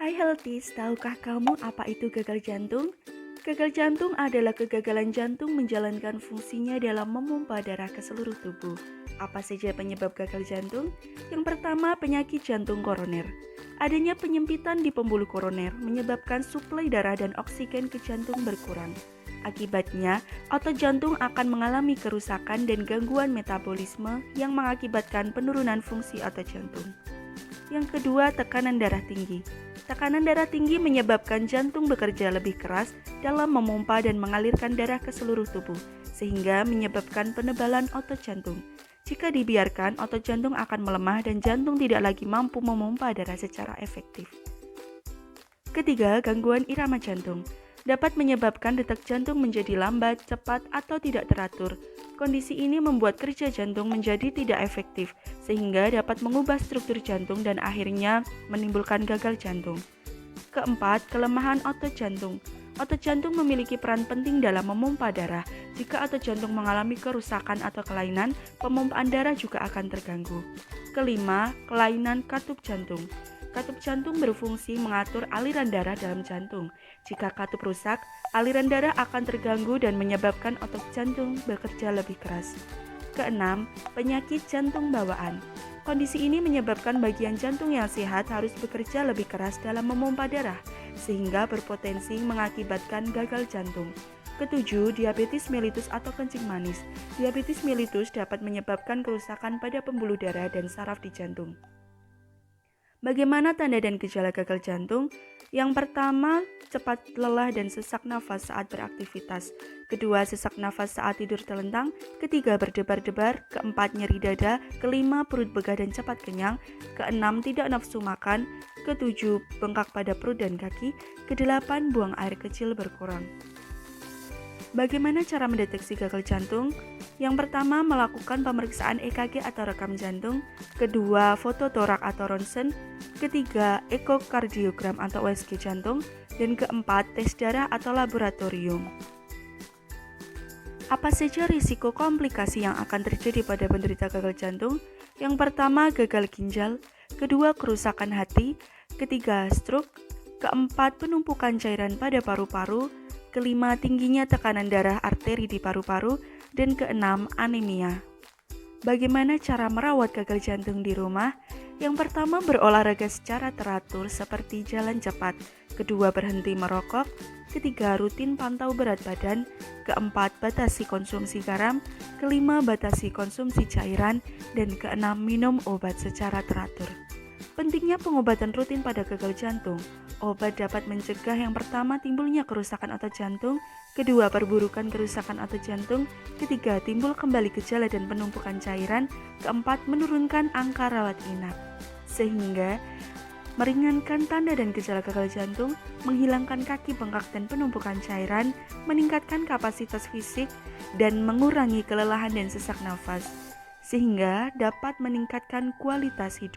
Hai Healthies, tahukah kamu apa itu gagal jantung? Gagal jantung adalah kegagalan jantung menjalankan fungsinya dalam memompa darah ke seluruh tubuh. Apa saja penyebab gagal jantung? Yang pertama, penyakit jantung koroner. Adanya penyempitan di pembuluh koroner menyebabkan suplai darah dan oksigen ke jantung berkurang. Akibatnya, otot jantung akan mengalami kerusakan dan gangguan metabolisme yang mengakibatkan penurunan fungsi otot jantung. Yang kedua, tekanan darah tinggi. Tekanan darah tinggi menyebabkan jantung bekerja lebih keras dalam memompa dan mengalirkan darah ke seluruh tubuh, sehingga menyebabkan penebalan otot jantung. Jika dibiarkan, otot jantung akan melemah dan jantung tidak lagi mampu memompa darah secara efektif. Ketiga, gangguan irama jantung dapat menyebabkan detak jantung menjadi lambat, cepat, atau tidak teratur. Kondisi ini membuat kerja jantung menjadi tidak efektif, sehingga dapat mengubah struktur jantung dan akhirnya menimbulkan gagal jantung. Keempat, kelemahan otot jantung. Otot jantung memiliki peran penting dalam memompa darah. Jika otot jantung mengalami kerusakan atau kelainan, pemompaan darah juga akan terganggu. Kelima, kelainan katup jantung. Katup jantung berfungsi mengatur aliran darah dalam jantung. Jika katup rusak, aliran darah akan terganggu dan menyebabkan otot jantung bekerja lebih keras. Keenam, penyakit jantung bawaan. Kondisi ini menyebabkan bagian jantung yang sehat harus bekerja lebih keras dalam memompa darah, sehingga berpotensi mengakibatkan gagal jantung. Ketujuh, diabetes mellitus atau kencing manis. Diabetes mellitus dapat menyebabkan kerusakan pada pembuluh darah dan saraf di jantung. Bagaimana tanda dan gejala gagal jantung? Yang pertama, cepat lelah dan sesak nafas saat beraktivitas. Kedua, sesak nafas saat tidur telentang. Ketiga, berdebar-debar. Keempat, nyeri dada. Kelima, perut begah dan cepat kenyang. Keenam, tidak nafsu makan. Ketujuh, bengkak pada perut dan kaki. Kedelapan, buang air kecil berkurang. Bagaimana cara mendeteksi gagal jantung? Yang pertama, melakukan pemeriksaan EKG atau rekam jantung. Kedua, foto torak atau ronsen. Ketiga, ekokardiogram atau USG jantung. Dan keempat, tes darah atau laboratorium. Apa saja risiko komplikasi yang akan terjadi pada penderita gagal jantung? Yang pertama, gagal ginjal. Kedua, kerusakan hati. Ketiga, stroke. Keempat, penumpukan cairan pada paru-paru. Kelima, tingginya tekanan darah arteri di paru-paru. Dan keenam, anemia. Bagaimana cara merawat gagal jantung di rumah? Yang pertama, berolahraga secara teratur seperti jalan cepat. Kedua, berhenti merokok. Ketiga, rutin pantau berat badan. Keempat, batasi konsumsi garam. Kelima, batasi konsumsi cairan. Dan keenam, minum obat secara teratur. Pentingnya pengobatan rutin pada gagal jantung. Obat dapat mencegah yang pertama timbulnya kerusakan otot jantung, kedua perburukan kerusakan otot jantung, ketiga timbul kembali gejala dan penumpukan cairan, keempat menurunkan angka rawat inap. Sehingga meringankan tanda dan gejala gagal jantung, menghilangkan kaki bengkak dan penumpukan cairan, meningkatkan kapasitas fisik, dan mengurangi kelelahan dan sesak nafas, sehingga dapat meningkatkan kualitas hidup.